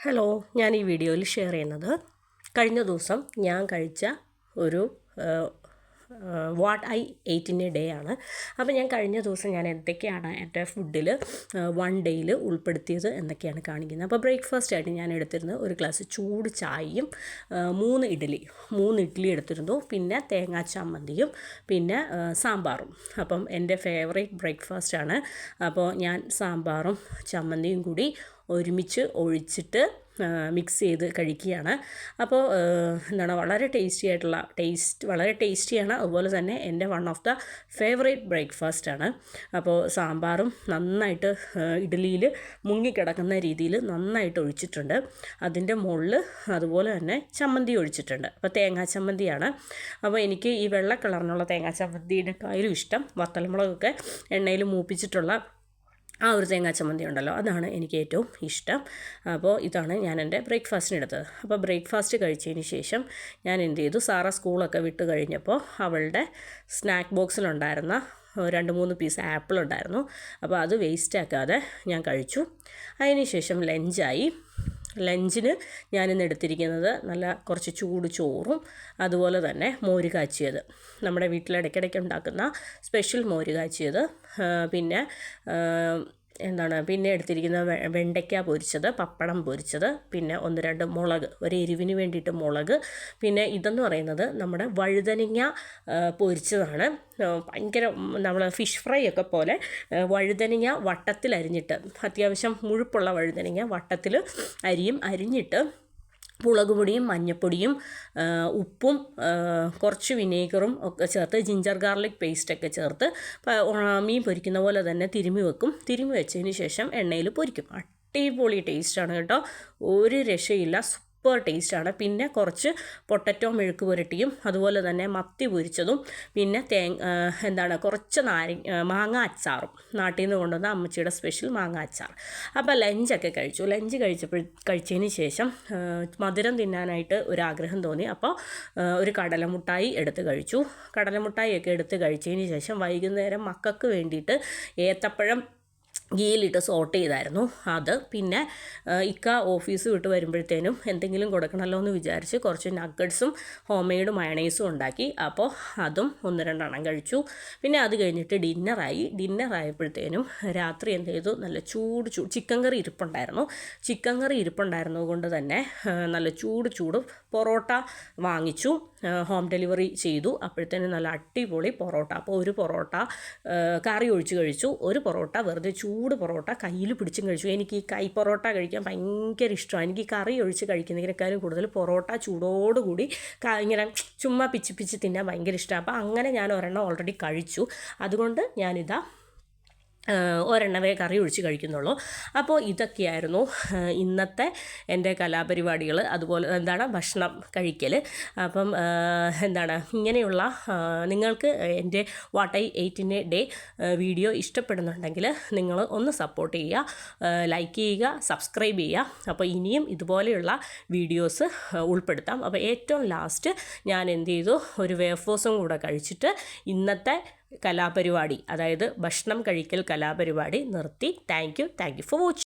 Hello, ഞാൻ ഈ വീഡിയോയിൽ ഷെയർ ചെയ്യുന്നത് കഴിഞ്ഞ ദിവസം ഞാൻ കഴിച്ച ഒരു what I eat in a day ആണ്. അപ്പോൾ ഞാൻ കഴിഞ്ഞ ദിവസം ഞാൻ എന്തൊക്കെയാണ് എൻ്റെ ഫുഡിൽ വൺ ഡേയിൽ ഉൾപ്പെടുത്തിയത് എന്നൊക്കെയാണ് കാണിക്കുന്നത്. അപ്പോൾ ബ്രേക്ക്ഫാസ്റ്റ് ആയിട്ട് ഞാൻ എടുത്തിരുന്നത് ഒരു ഗ്ലാസ് ചൂട് ചായയും 3 ഇഡ്ഡലി എടുത്തിരുന്നു, പിന്നെ തേങ്ങാ ചമ്മന്തിയും പിന്നെ സാമ്പാറും. അപ്പം എൻ്റെ ഫേവറേറ്റ് ബ്രേക്ക്ഫാസ്റ്റാണ്. അപ്പോൾ ഞാൻ സാമ്പാറും ചമ്മന്തിയും കൂടി ഒരുമിച്ച് ഒഴിച്ചിട്ട് മിക്സ് ചെയ്ത് കഴിക്കുകയാണ്. അപ്പോൾ വളരെ വളരെ ടേസ്റ്റിയാണ്. അതുപോലെ തന്നെ എൻ്റെ വൺ ഓഫ് ദ ഫേവറേറ്റ് ബ്രേക്ക്ഫാസ്റ്റാണ്. അപ്പോൾ സാമ്പാറും നന്നായിട്ട് ഇഡ്ഡലിയിൽ മുങ്ങിക്കിടക്കുന്ന രീതിയിൽ നന്നായിട്ട് ഒഴിച്ചിട്ടുണ്ട്. അതിൻ്റെ മുകളിൽ അതുപോലെ തന്നെ ചമ്മന്തി ഒഴിച്ചിട്ടുണ്ട്. അപ്പോൾ തേങ്ങാ ചമ്മന്തിയാണ്. അപ്പോൾ എനിക്ക് ഈ വെള്ള കളറിനുള്ള തേങ്ങാ ചമ്മന്തിയുടെക്കാളും ഇഷ്ടം വത്തൽമുളകൊക്കെ എണ്ണയിൽ മൂപ്പിച്ചിട്ടുള്ള ആ ഒരു തേങ്ങാ ചമ്മന്തി ഉണ്ടല്ലോ, അതാണ് എനിക്ക് ഏറ്റവും ഇഷ്ടം. അപ്പോൾ ഇതാണ് ഞാൻ എൻ്റെ ബ്രേക്ക്ഫാസ്റ്റിന് എടുത്തത്. അപ്പോൾ ബ്രേക്ക്ഫാസ്റ്റ് കഴിച്ചതിന് ശേഷം ഞാൻ എന്ത് ചെയ്തു, സാറ സ്കൂളൊക്കെ വിട്ട് കഴിഞ്ഞപ്പോൾ അവളുടെ സ്നാക്ക് ബോക്സിലുണ്ടായിരുന്ന 2-3 പീസ് ആപ്പിൾ ഉണ്ടായിരുന്നു. അപ്പോൾ അത് വേസ്റ്റ് ആക്കാതെ ഞാൻ കഴിച്ചു. അതിന് ശേഷം ലഞ്ചിന് ഞാനിന്ന് എടുത്തിരിക്കുന്നത് നല്ല കുറച്ച് ചൂട് ചോറും അതുപോലെ തന്നെ മോര് കാച്ചിയത്, നമ്മുടെ വീട്ടിലിടയ്ക്കിടയ്ക്ക് ഉണ്ടാക്കുന്ന സ്പെഷ്യൽ മോര് കാച്ചിയത്, പിന്നെ എടുത്തിരിക്കുന്നത് വെണ്ടയ്ക്ക പൊരിച്ചത്, പപ്പടം പൊരിച്ചത്, പിന്നെ 1-2 മുളക്, ഒരു എരിവിന് വേണ്ടിയിട്ട് മുളക്, പിന്നെ ഇതെന്ന് പറയുന്നത് നമ്മുടെ വഴുതനങ്ങ പൊരിച്ചതാണ്. ഭയങ്കര നമ്മൾ ഫിഷ് ഫ്രൈ ഒക്കെ പോലെ വഴുതനങ്ങ വട്ടത്തിൽ അരിഞ്ഞിട്ട്, അത്യാവശ്യം മുഴുപ്പുള്ള വഴുതനങ്ങ വട്ടത്തിൽ അരിഞ്ഞിട്ട് മുളക് പൊടിയും മഞ്ഞൾപ്പൊടിയും ഉപ്പും കുറച്ച് വിനേഗറും ഒക്കെ ചേർത്ത് ജിഞ്ചർ ഗാർലിക് പേസ്റ്റൊക്കെ ചേർത്ത് മീൻ പൊരിക്കുന്ന പോലെ തന്നെ തിരുമ്മി വെച്ചതിന് ശേഷം എണ്ണയിൽ പൊരിക്കും. അടിപൊളി ടേസ്റ്റാണ് കേട്ടോ, ഒരു രക്ഷയില്ല, സൂപ്പർ ടേസ്റ്റാണ്. പിന്നെ കുറച്ച് പൊട്ടറ്റോ മെഴുക്ക് പുരട്ടിയും അതുപോലെ തന്നെ മത്തി പൊരിച്ചതും പിന്നെ കുറച്ച് മാങ്ങ അച്ചാറും, നാട്ടിൽ നിന്ന് കൊണ്ടുവന്ന അമ്മച്ചിയുടെ സ്പെഷ്യൽ മാങ്ങ അച്ചാർ. അപ്പോൾ ലഞ്ചൊക്കെ കഴിച്ചതിന് ശേഷം മധുരം തിന്നാനായിട്ട് ഒരാഗ്രഹം തോന്നി. അപ്പോൾ ഒരു കടലമുട്ടായി എടുത്ത് കഴിച്ചു. കടലമുട്ടായിയൊക്കെ എടുത്ത് കഴിച്ചതിന് ശേഷം വൈകുന്നേരം മക്കൾക്ക് വേണ്ടിയിട്ട് ഏത്തപ്പഴം ഗീയിലിട്ട് സോട്ട് ചെയ്തായിരുന്നു. അത് പിന്നെ ഇക്ക ഓഫീസ് വിട്ട് വരുമ്പോഴത്തേനും എന്തെങ്കിലും കൊടുക്കണമല്ലോ എന്ന് വിചാരിച്ച് കുറച്ച് നഗ്ഗറ്റ്സും ഹോം മെയ്ഡ് മയണൈസും ഉണ്ടാക്കി. അപ്പോൾ അതും 1-2 കഴിച്ചു. പിന്നെ അത് കഴിഞ്ഞിട്ട് ഡിന്നറായപ്പോഴത്തേനും രാത്രി എന്ത് ചെയ്തു, നല്ല ചൂട് ചിക്കൻ കറി ഇരിപ്പുണ്ടായിരുന്നത് കൊണ്ട് തന്നെ നല്ല ചൂട് പൊറോട്ട വാങ്ങിച്ചു, ഹോം ഡെലിവറി ചെയ്തു. അപ്പോഴത്തേനും നല്ല അടിപൊളി പൊറോട്ട. അപ്പോൾ ഒരു പൊറോട്ട കറി ഒഴിച്ച് കഴിച്ചു, ഒരു പൊറോട്ട വെറുതെ ചൂട് പൊറോട്ട കയ്യിൽ പിടിച്ചും കഴിച്ചു. എനിക്ക് ഈ കൈ പൊറോട്ട കഴിക്കാൻ ഭയങ്കര ഇഷ്ടമാണ്. എനിക്ക് കറി ഒഴിച്ച് കഴിക്കുന്നതിനേക്കാളും കൂടുതൽ പൊറോട്ട ചൂടോടുകൂടി ഇങ്ങനെ ചുമ്മാ പിച്ച് തിന്നാൻ ഭയങ്കര ഇഷ്ടമാണ്. അപ്പോൾ അങ്ങനെ ഞാൻ ഒരെണ്ണം ഓൾറെഡി കഴിച്ചു. അതുകൊണ്ട് ഞാനിതാ ഒരെണ്ണവേ കറി ഒഴിച്ച് കഴിക്കുന്നുള്ളൂ. അപ്പോൾ ഇതൊക്കെയായിരുന്നു ഇന്നത്തെ എൻ്റെ കലാപരിപാടികൾ, അതുപോലെ ഭക്ഷണം കഴിക്കൽ. അപ്പം ഇങ്ങനെയുള്ള നിങ്ങൾക്ക് എൻ്റെ what I eat in a day video ഇഷ്ടപ്പെടുന്നുണ്ടെങ്കിൽ നിങ്ങൾ ഒന്ന് സപ്പോർട്ട് ചെയ്യുക, ലൈക്ക് ചെയ്യുക, സബ്സ്ക്രൈബ് ചെയ്യുക. അപ്പോൾ ഇനിയും ഇതുപോലെയുള്ള വീഡിയോസ് ഉൾപ്പെടുത്താം. അപ്പോൾ ഏറ്റവും ലാസ്റ്റ് ഞാൻ എന്ത് ചെയ്തു, ഒരു വേഫേഴ്സും കൂടെ കഴിച്ചിട്ട് ഇന്നത്തെ കലാപരിപാടി, അതായത് ഭക്ഷണം കഴിക്കൽ കലാപരിപാടി നിർത്തി. Thank you for watching.